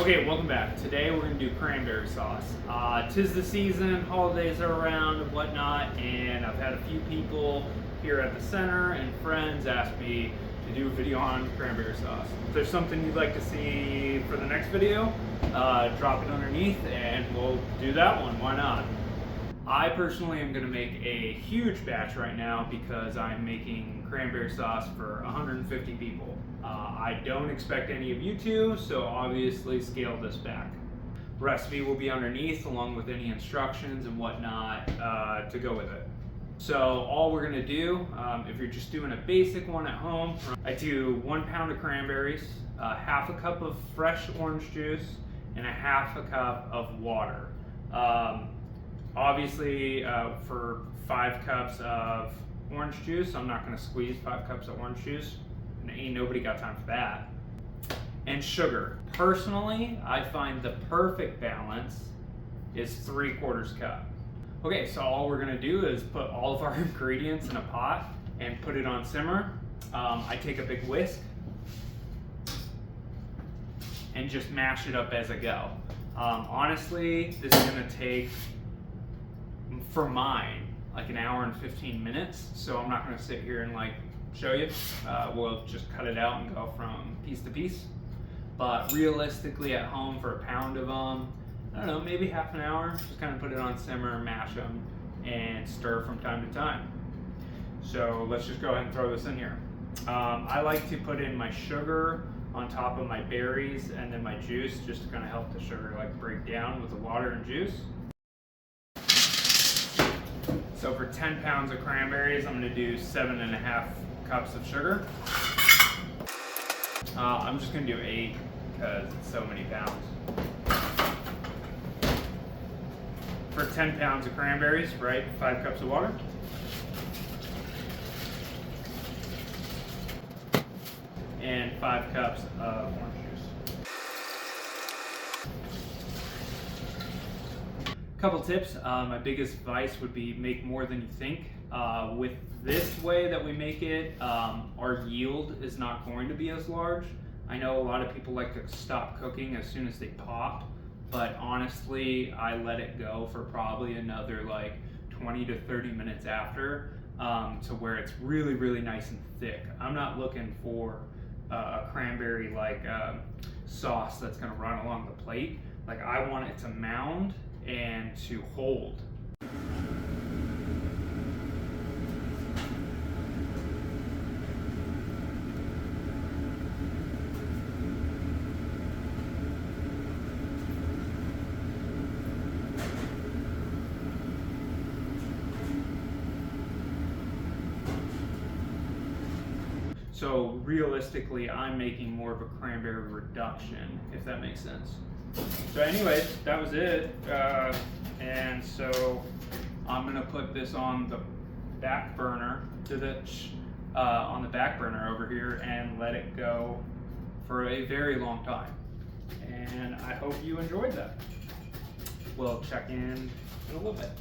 Okay, welcome back. Today we're going to do cranberry sauce. Tis the season, holidays are around and whatnot, and I've had a few people here at the center and friends ask me to do a video on cranberry sauce. If there's something you'd like to see for the next video, drop it underneath and we'll do that one. Why not? I personally am going to make a huge batch right now because I'm making cranberry sauce for 150 people. I don't expect any of you to, so obviously scale this back. Recipe will be underneath along with any instructions and whatnot to go with it. So all we're going to do, if you're just doing a basic one at home, I do 1 pound of cranberries, half a cup of fresh orange juice, and a half a cup of water. Obviously, for 5 cups of orange juice, I'm not going to squeeze 5 cups of orange juice. Ain't nobody got time for that. And sugar. Personally, I find the perfect balance is 3/4 cup. Okay, so all we're going to do is put all of our ingredients in a pot and put it on simmer. I take a big whisk and just mash it up as I go. Honestly, this is going to take, for mine, like 1 hour and 15 minutes, so I'm not going to sit here and show you. We'll just cut it out and go from piece to piece. But realistically at home for 1 pound of them, I don't know, maybe half an hour. Just kind of put it on simmer, mash them, and stir from time to time. So let's just go ahead and throw this in here. I like to put in my sugar on top of my berries and then my juice, just to kind of help the sugar break down with the water and juice. So for 10 pounds of cranberries, I'm going to do 7.5 cups of sugar. I'm just going to do 8 because it's so many pounds. For 10 pounds of cranberries, right, 5 cups of water. And 5 cups of orange juice. Couple tips. My biggest advice would be make more than you think. With this way that we make it, our yield is not going to be as large. I know a lot of people like to stop cooking as soon as they pop, but honestly, I let it go for probably another 20 to 30 minutes after, to where it's really, really nice and thick. I'm not looking for a cranberry sauce that's gonna run along the plate. I want it to mound and to hold. So realistically, I'm making more of a cranberry reduction, if that makes sense. So anyways, that was it. And so I'm gonna put this on the back burner on the back burner over here and let it go for a very long time. And I hope you enjoyed that. We'll check in a little bit.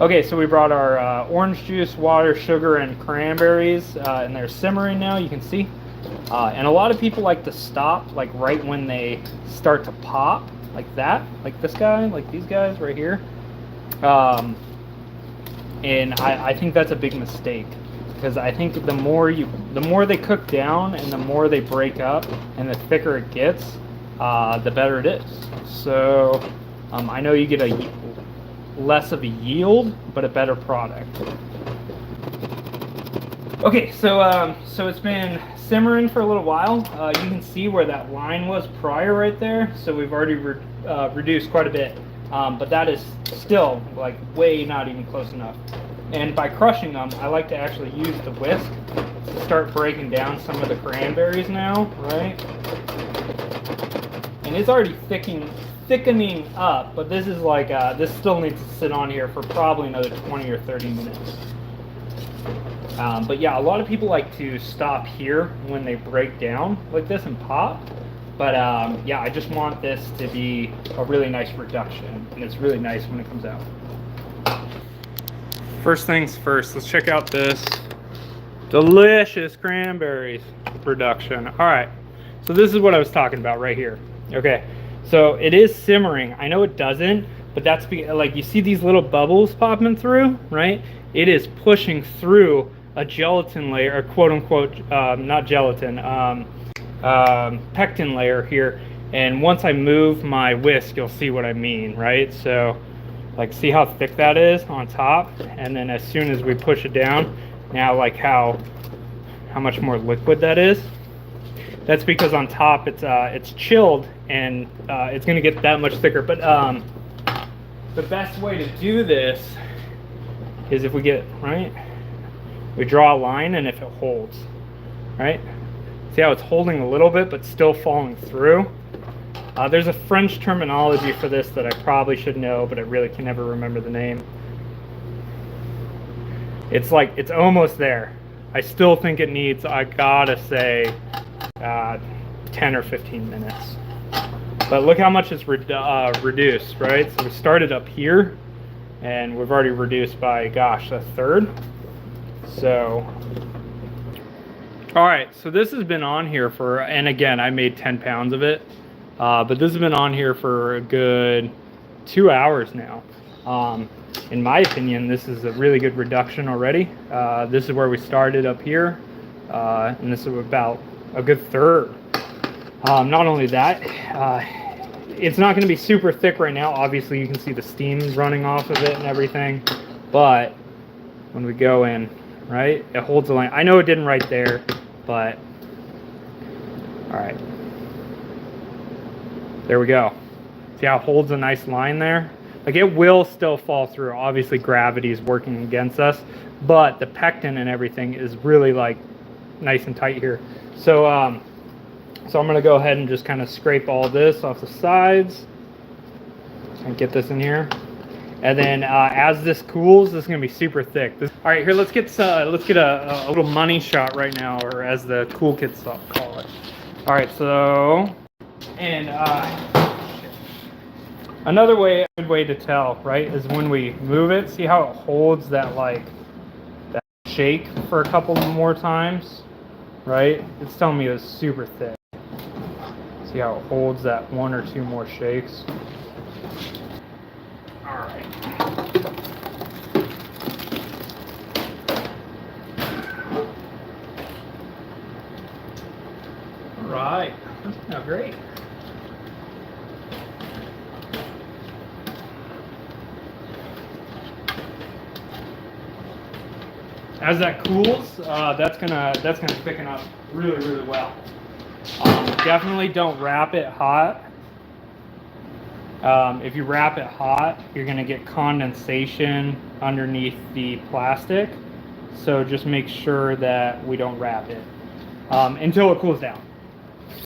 Okay, so we brought our orange juice, water, sugar, and cranberries, and they're simmering now, you can see. And a lot of people like to stop right when they start to pop, like that, like this guy, like these guys right here. And I think that's a big mistake, because I think the more they cook down and the more they break up and the thicker it gets, the better it is. So I know you get less of a yield, but a better product. Okay, so it's been simmering for a little while. You can see where that line was prior right there, so we've already reduced quite a bit, but that is still way not even close enough. And by crushing them, I like to actually use the whisk to start breaking down some of the cranberries now, right? And it's already thickening up, but this is this still needs to sit on here for probably another 20 or 30 minutes. But yeah, a lot of people like to stop here when they break down like this and pop. But yeah, I just want this to be a really nice reduction, and it's really nice when it comes out. First things first, let's check out this Delicious cranberries production. All right, so this is what I was talking about right here. Okay, so it is simmering. I know it doesn't, but that's like you see these little bubbles popping through, right? It is pushing through a gelatin layer, or quote unquote, not gelatin, pectin layer here. And once I move my whisk, you'll see what I mean, right? So like, see how thick that is on top? And then as soon as we push it down, now like how much more liquid that is. That's because on top it's chilled and it's gonna get that much thicker. But the best way to do this is if we get, right? We draw a line, and if it holds, right? See how it's holding a little bit but still falling through? There's a French terminology for this that I probably should know, but I really can never remember the name. It's like, it's almost there. I still think it needs, I gotta say, 10 or 15 minutes. But look how much it's reduced, right? So we started up here, and we've already reduced by, gosh, a third. So, all right, so this has been on here for, and again, I made 10 pounds of it. But this has been on here for a good 2 hours now. In my opinion, this is a really good reduction already. This is where we started up here, and this is about a good third. Not only that, it's not going to be super thick right now. Obviously, you can see the steam running off of it and everything. But when we go in, right, it holds the line. I know it didn't right there, but all right. There we go. See how it holds a nice line there? Like, it will still fall through. Obviously gravity is working against us, but the pectin and everything is really like nice and tight here. So so I'm gonna go ahead and just kind of scrape all this off the sides and get this in here. And then as this cools, this is gonna be super thick. All right, here, let's get a little money shot right now, or as the cool kids call it. All right, so, and another good way to tell, right, is when we move it. See how it holds that, like, that shake for a couple more times, right? It's telling me it's super thick. See how it holds that 1 or 2 more shakes. All right. All right. Now, great. As that cools, that's gonna thicken up really well. Definitely don't wrap it hot. If you wrap it hot, you're gonna get condensation underneath the plastic. So just make sure that we don't wrap it until it cools down.